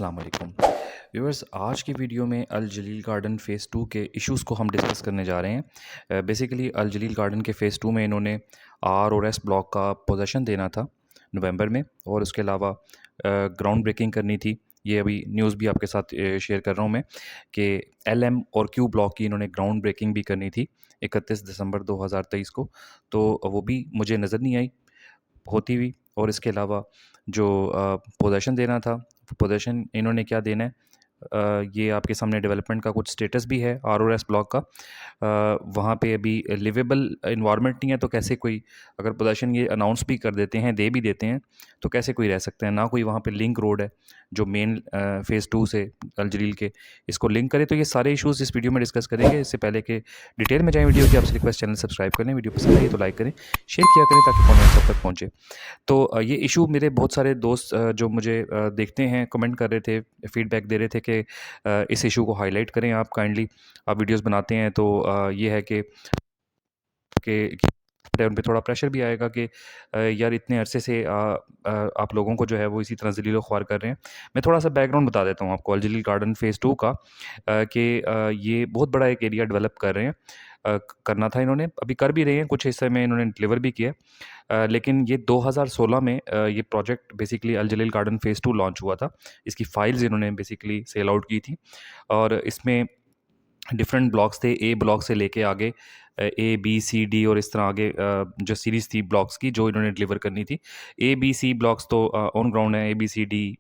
अस्सलाम वालेकुम व्यूअर्स। आज की वीडियो में अल जलील गार्डन फ़ेज़ 2 के इश्यूज़ को हम डिस्कस करने जा रहे हैं। बेसिकली अल जलील गार्डन के फ़ेज़ 2 में इन्होंने आर और एस ब्लॉक का पोजेसन देना था नवंबर में, और उसके अलावा ग्राउंड ब्रेकिंग करनी थी। ये अभी न्यूज़ भी आपके साथ शेयर कर रहा हूँ मैं कि एल एम और क्यू ब्लॉक की इन्होंने ग्राउंड ब्रेकिंग भी करनी थी 31 दिसंबर 2023 को, तो वो भी मुझे नज़र नहीं आई होती हुई। और इसके अलावा जो पोज़ीशन देना था, पोज़ीशन इन्होंने क्या देना है, ये आपके सामने डेवलपमेंट का कुछ स्टेटस भी है आरओएस ब्लॉक का। वहाँ पे अभी लिवेबल इन्वायरमेंट नहीं है, तो कैसे कोई अगर पोज़ीशन ये अनाउंस भी कर देते हैं, दे भी देते हैं, तो कैसे कोई रह सकते हैं। ना कोई वहाँ पे लिंक रोड है जो मेन फ़ेज़ 2 से अल जलील के इसको लिंक करे। तो ये सारे इश्यूज़ इस वीडियो में डिस्कस करेंगे। इससे पहले कि डिटेल में जाएँ वीडियो की, आपसे रिक्वेस्ट चैनल सब्सक्राइब करें, वीडियो पसंद आई तो लाइक करें, शेयर किया करें ताकि कॉन्टेंट सब तक पहुँचे। तो ये इशू मेरे बहुत सारे दोस्त जो मुझे देखते हैं कमेंट कर रहे थे, फीडबैक दे रहे थे कि इस इशू को हाईलाइट करें आप काइंडली। आप वीडियोस बनाते हैं तो ये है कि उन पे थोड़ा प्रेशर भी आएगा कि यार इतने अरसे से आप लोगों को जो है वो इसी तरह ज़लील व ख्वार कर रहे हैं। मैं थोड़ा सा बैकग्राउंड बता देता हूँ आपको अल जलील गार्डन फ़ेज़ 2 का, कि ये बहुत बड़ा एक एरिया डेवलप कर रहे हैं। करना था इन्होंने, अभी कर भी रहे हैं, कुछ हिस्से में इन्होंने डिलीवर भी किया। लेकिन ये 2016 में ये प्रोजेक्ट बेसिकली अल जलील गार्डन फ़ेज़ 2 लॉन्च हुआ था। इसकी फाइल्स इन्होंने बेसिकली सेल आउट की थी, और इसमें डिफरेंट ब्लॉक्स थे, ए ब्लॉक से लेके आगे ए, बी, सी, डी और इस तरह आगे जो सीरीज़ थी ब्लॉक्स की जो इन्होंने डिलीवर करनी थी। ए, बी, सी ब्लॉक्स तो ऑन ग्राउंड है, ए, बी, सी, डी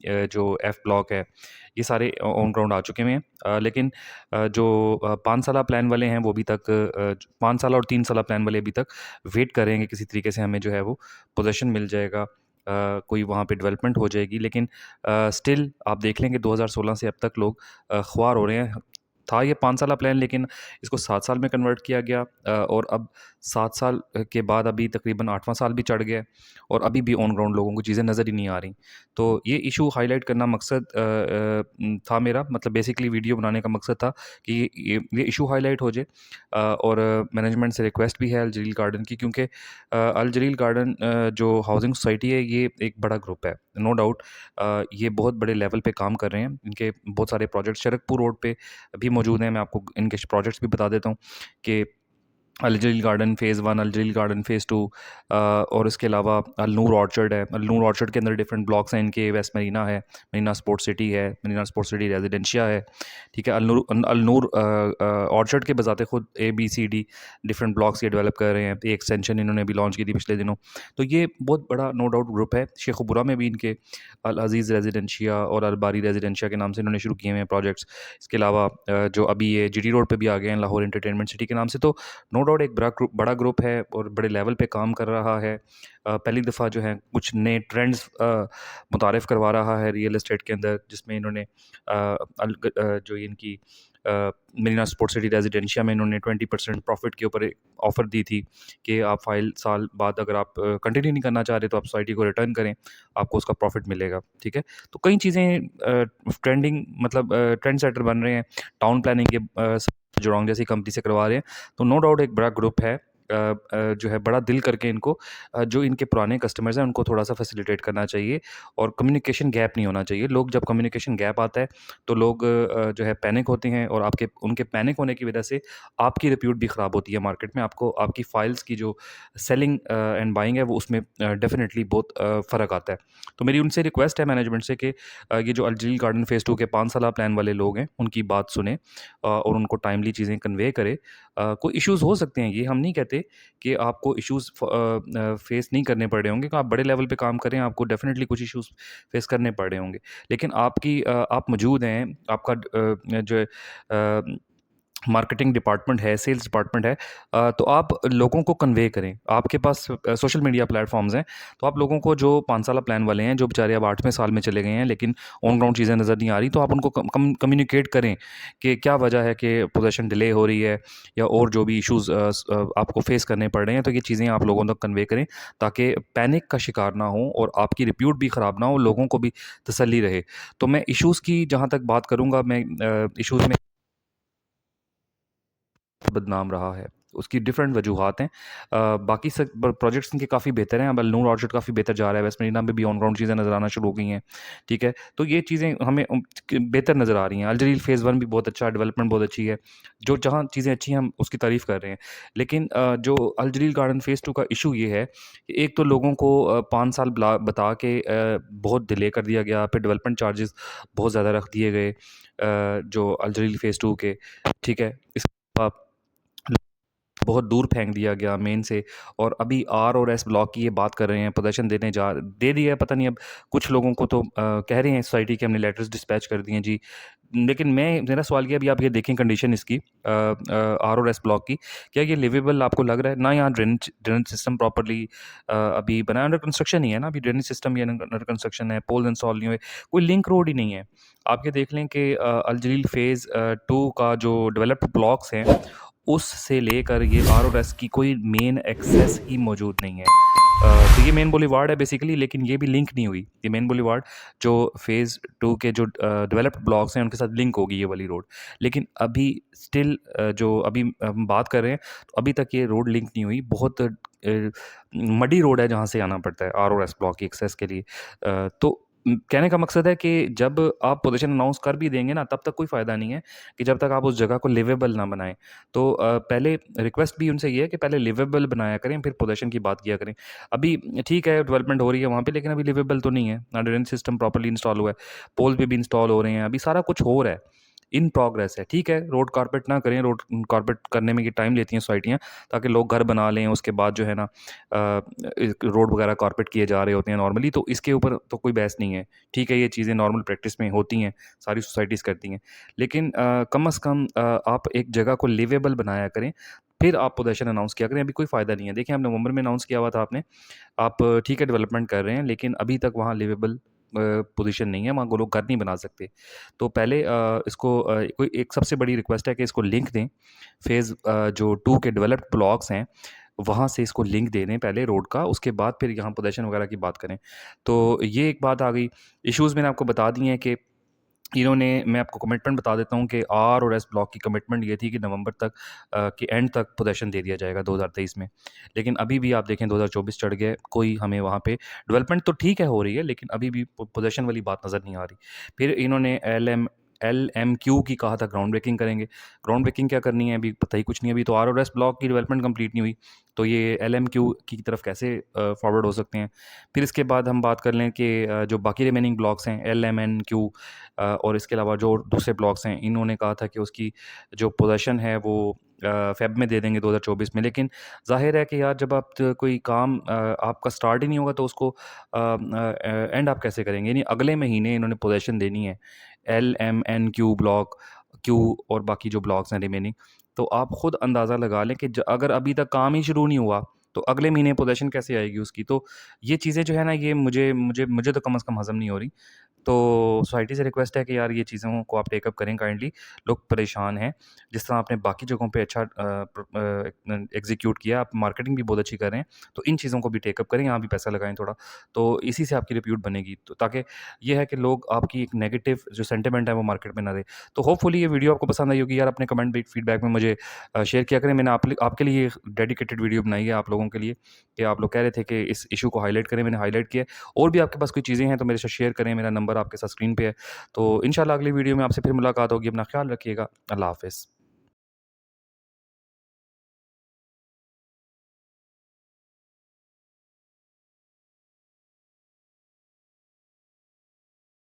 जो एफ ब्लॉक है, ये सारे ऑन ग्राउंड आ चुके हुए हैं। लेकिन जो 5 साला प्लान वाले हैं वो अभी तक 5 साल और 3 साला प्लान वाले अभी तक वेट कर रहे हैं कि किसी तरीके से हमें जो है वो पोज़ीशन मिल जाएगा, कोई वहाँ पे डेवलपमेंट हो जाएगी। लेकिन स्टिल आप देख लें कि 2016 से अब तक लोग ख्वार हो रहे हैं। था ये 5 साला प्लान, लेकिन इसको 7 साल में कन्वर्ट किया गया, और अब 7 साल के बाद अभी तकरीबन 8वां साल भी चढ़ गया है, और अभी भी ऑन ग्राउंड लोगों को चीज़ें नज़र ही नहीं आ रही। तो ये इशू हाईलाइट करना मकसद था मेरा, मतलब बेसिकली वीडियो बनाने का मकसद था कि ये इशू हाईलाइट हो जाए। और मैनेजमेंट से रिक्वेस्ट भी है अल जलील गार्डन की, क्योंकि अल जलील गार्डन जो हाउसिंग सोसाइटी है ये एक बड़ा ग्रुप है, नो डाउट। ये बहुत बड़े लेवल पे काम कर रहे हैं, इनके बहुत सारे प्रोजेक्ट शरकपुर रोड पे भी मौजूद हैं। मैं आपको इनके प्रोजेक्ट्स भी बता देता हूँ कि अल जलील गार्डन फ़ेज़ 1, अल जलील गार्डन फ़ेज़ 2, और इसके अलावा अल नूर ऑर्चर्ड है। अल नूर ऑर्चर्ड के अंदर डिफरेंट ब्लॉक्स हैं इनके, वेस्ट मरीना है, मरीना स्पोर्ट्स सिटी है, मरीना स्पोर्ट्स सिटी रेजिडेंशिया है, ठीक है। अल नूर ऑर्चर्ड के बजाते खुद ए, बी, सी, डी डिफरेंट ब्लॉक्स ये डेवलप कर रहे हैं। एक एक्सटेंशन इन्होंने अभी लॉन्च की थी पिछले दिनों। तो ये बहुत बड़ा नो डाउट ग्रुप है। शेखुपुरा में भी इनके अल अज़ीज़ रेजिडेंशिया और अल बारी रेजिडेंशिया के नाम से इन्होंने शुरू किए हुए हैं प्रोजेक्ट्स। इसके अलावा जो अभी ये जीटी रोड पे भी आ गए हैं लाहौर एंटरटेनमेंट सिटी के नाम से। तो नो डाउट एक बड़ा ग्रुप है और बड़े लेवल पे काम कर रहा है। पहली दफ़ा जो है कुछ नए ट्रेंड्स मुतारिफ़ करवा रहा है रियल एस्टेट के अंदर, जिसमें इन्होंने जो इनकी मरीना स्पोर्ट्स सिटी रेजिडेंशिया में इन्होंने 20% प्रॉफिट के ऊपर एक ऑफ़र दी थी कि आप साल बाद अगर आप कंटिन्यू नहीं करना चाह रहे तो आप सोसाइटी को रिटर्न करें, आपको उसका प्रॉफिट मिलेगा, ठीक है। तो कई चीज़ें ट्रेंडिंग, मतलब ट्रेंड सेटर बन रहे हैं। टाउन प्लानिंग के जुड़ोंग जैसी कंपनी से करवा रहे हैं। तो नो डाउट एक बड़ा ग्रुप है, जो है बड़ा दिल करके इनको जो इनके पुराने कस्टमर्स हैं उनको थोड़ा सा फैसिलिटेट करना चाहिए, और कम्युनिकेशन गैप नहीं होना चाहिए। लोग जब कम्युनिकेशन गैप आता है तो लोग जो है पैनिक होते हैं, और उनके पैनिक होने की वजह से आपकी रिप्यूट भी ख़राब होती है मार्केट में। आपको आपकी फाइल्स की जो सेलिंग एंड बाइंग है वो उसमें डेफिनेटली बहुत फ़र्क आता है। तो मेरी उनसे रिक्वेस्ट है मैनेजमेंट से कि ये जो अल जलील गार्डन फ़ेज़ 2 के 5 साला प्लान वाले लोग हैं उनकी बात सुने, और उनको टाइमली चीज़ें कन्वे करे। कोई इश्यूज़ हो सकते हैं, ये हम नहीं कहते कि आपको इश्यूज़ फेस नहीं करने पड़ रहे होंगे, कि आप बड़े लेवल पे काम करें, आपको डेफ़िनेटली कुछ इश्यूज़ फेस करने पड़ रहे होंगे। लेकिन आप मौजूद हैं, आपका जो है मार्केटिंग डिपार्टमेंट है, सेल्स डिपार्टमेंट है, तो आप लोगों को कन्वे करें। आपके पास सोशल मीडिया प्लेटफ़ॉर्म्स हैं, तो आप लोगों को जो 5 साला प्लान वाले हैं, जो बेचारे अब 8वें साल में चले गए हैं, लेकिन ऑन ग्राउंड चीज़ें नज़र नहीं आ रही, तो आप उनको कम्युनिकेट करें कि क्या वजह है कि पोज़ीशन डिले हो रही है, या और जो भी इश्यूज़ आपको फेस करने पड़ रहे हैं। तो ये चीज़ें आप लोगों तक कन्वे करें, ताकि पैनिक का शिकार ना हो और आपकी रिप्यूट भी ख़राब ना हो, लोगों को भी तसल्ली रहे। तो मैं इश्यूज़ की जहाँ तक बात करूँगा, मैं इश्यूज़ में बदनाम रहा है। उसकी डिफरेंट वजूहात हैं। बाकी सब प्रोजेक्ट्स इनके काफ़ी बेहतर हैं। अब अल्नूर ऑर्चर्ड काफ़ी बेहतर जा रहा है, वेस्ट मरीना में भी ऑन ग्राउंड चीज़ें नज़र आना शुरू हो गई हैं, ठीक है। तो ये चीज़ें हमें बेहतर नज़र आ रही हैं। अल जलील फ़ेज़ 1 भी बहुत अच्छा है, डेवलपमेंट बहुत अच्छी है। जो जहाँ चीज़ें अच्छी हैं हम उसकी तारीफ़ कर रहे हैं। लेकिन जो अल जलील गार्डन फ़ेज़ 2 का इशू ये है कि एक तो लोगों को 5 साल बता के बहुत डिले कर दिया गया, फिर डेवलपमेंट चार्जेस बहुत ज़्यादा रख दिए गए जो अल जलील फ़ेज़ 2 के, ठीक है। इसके अलावा बहुत दूर फेंक दिया गया मेन से, और अभी आर और एस ब्लॉक की ये बात कर रहे हैं, पोजीशन दे दिया है, पता नहीं अब कुछ लोगों को तो कह रहे हैं सोसाइटी के हमने लेटर्स डिस्पैच कर दिए हैं जी। लेकिन मेरा सवाल ये है, अभी आप ये देखें कंडीशन इसकी आर और एस ब्लॉक की, क्या ये लिवेबल आपको लग रहा है? ना यहाँ ड्रेनेज ड्रेनेज सिस्टम प्रॉपर्ली अभी बना, अंडर कंस्ट्रक्शन ही है ना, अभी ड्रेनेज सिस्टम ये अंडर कंस्ट्रक्शन है, पोल्स इंस्टॉल नहीं हुए, कोई लिंक रोड ही नहीं है। आप ये देख लें कि अल जलील फेज़ 2 का जो डेवलप्ड ब्लॉक्स हैं, उससे लेकर ये आरओएस की कोई मेन एक्सेस ही मौजूद नहीं है। तो ये मेन बुलेवार्ड है बेसिकली, लेकिन ये भी लिंक नहीं हुई। ये मेन बुलेवार्ड जो फ़ेज़ 2 के जो डेवलप्ड ब्लॉक्स हैं, उनके साथ लिंक होगी ये वाली रोड। लेकिन अभी स्टिल जो अभी हम बात कर रहे हैं, तो अभी तक ये रोड लिंक नहीं हुई। बहुत मडी रोड है जहाँ से आना पड़ता है आरओएस ब्लॉक की एक्सेस के लिए। तो कहने का मकसद है कि जब आप पोज़ीशन अनाउंस कर भी देंगे ना, तब तक कोई फ़ायदा नहीं है कि जब तक आप उस जगह को लिवेबल ना बनाएँ। तो पहले रिक्वेस्ट भी उनसे ये है कि पहले लिवेबल बनाया करें, फिर पोज़ीशन की बात किया करें। अभी ठीक है, डेवलपमेंट हो रही है वहाँ पे, लेकिन अभी लिवेबल तो नहीं है, ना ड्रेनेज सिस्टम प्रॉपर्ली इंस्टॉल हुआ है, पोल पे भी इंस्टॉल हो रहे हैं, अभी सारा कुछ हो रहा है, इन प्रोग्रेस है। ठीक है, रोड कारपेट ना करें, रोड कारपेट करने में ये टाइम लेती हैं सोसाइटियाँ, ताकि लोग घर बना लें, उसके बाद जो है ना रोड वगैरह कारपेट किए जा रहे होते हैं नॉर्मली, तो इसके ऊपर तो कोई बहस नहीं है। ठीक है, ये चीज़ें नॉर्मल प्रैक्टिस में होती हैं, सारी सोसाइटीज़ करती हैं। लेकिन कम से कम आप एक जगह को लिवेबल बनाया करें, फिर आप पोज़ीशन अनाउंस किया करें। अभी कोई फ़ायदा नहीं है। देखिए, आप नवंबर में अनाउंस किया हुआ था आपने, आप ठीक है डेवलपमेंट कर रहे हैं, लेकिन अभी तक वहाँ लिवेबल पोज़ीशन नहीं है, वहाँ वो लोग घर नहीं बना सकते। तो पहले इसको कोई एक सबसे बड़ी रिक्वेस्ट है कि इसको लिंक दें। फ़ेज़ जो 2 के डेवलप्ड ब्लॉक्स हैं, वहाँ से इसको लिंक दे दें पहले रोड का, उसके बाद फिर यहाँ पोज़ीशन वगैरह की बात करें। तो ये एक बात आ गई। इश्यूज़ मैंने आपको बता दिए हैं कि इन्होंने, मैं आपको कमिटमेंट बता देता हूँ कि आर और एस ब्लॉक की कमिटमेंट ये थी कि नवंबर तक के एंड तक पोजेशन दे दिया जाएगा 2023 में। लेकिन अभी भी आप देखें 2024 चढ़ गए, कोई हमें वहाँ पे डेवलपमेंट तो ठीक है हो रही है, लेकिन अभी भी पोजेशन वाली बात नज़र नहीं आ रही। फिर इन्होंने एलएमक्यू की कहा था ग्राउंड ब्रेकिंग करेंगे। ग्राउंड ब्रेकिंग क्या करनी है, अभी पता ही कुछ नहीं है। अभी तो आर और एस ब्लॉक की डेवलपमेंट कंप्लीट नहीं हुई, तो ये एलएमक्यू की तरफ कैसे फॉरवर्ड हो सकते हैं। फिर इसके बाद हम बात कर लें कि जो बाकी रिमेनिंग ब्लॉक्स हैं एलएमएनक्यू, और इसके अलावा जो दूसरे ब्लॉक्स हैं, इन्होंने कहा था कि उसकी जो पोज़ीशन है वो फ़ेब में दे देंगे 2024 में। लेकिन ज़ाहिर है कि यार जब आप कोई काम आपका स्टार्ट ही नहीं होगा, तो उसको एंड आप कैसे करेंगे? यानी अगले महीने इन्होंने पोज़ीशन देनी है एलएमएनक्यू ब्लॉक, क्यू और बाकी जो ब्लॉक्स हैं रिमेनिंग। तो आप खुद अंदाज़ा लगा लें कि अगर अभी तक काम ही शुरू नहीं हुआ, तो अगले महीने पोज़ीशन कैसे आएगी उसकी? तो ये चीज़ें जो है ना, ये मुझे मुझे मुझे तो कम से कम हज़म नहीं हो रही। तो सोसाइटी से रिक्वेस्ट है कि यार ये चीज़ों को आप टेकअप करें काइंडली। लोग परेशान हैं। जिस तरह आपने बाकी जगहों पे अच्छा एग्ज़ीक्यूट किया, आप मार्केटिंग भी बहुत अच्छी कर रहे हैं, तो इन चीज़ों को भी टेकअप करें, यहाँ भी पैसा लगाएँ थोड़ा। तो इसी से आपकी रिप्यूट बनेगी, तो ताकि ये है कि लोग आपकी एक नेगेटिव जो सेंटिमेंट है वो मार्केट में ना दें। तो होपफुली ये वीडियो आपको पसंद आई होगी यार। अपने कमेंट फीडबैक में मुझे शेयर किया करें। मैंने आपके लिए एक डेडिकेटेड वीडियो बनाई है आप लोगों के लिए, कि आप लोग कह रहे थे कि इस इश्यू को हाइलाइट करें, मैंने हाइलाइट किया है। और भी आपके पास कोई चीज़ें हैं तो मेरे साथ शेयर करें, मेरा नंबर आपके साथ स्क्रीन पे है। तो इंशाल्लाह अगली वीडियो में आपसे फिर मुलाकात होगी। अपना ख्याल रखिएगा। अल्लाह हाफ़िज़।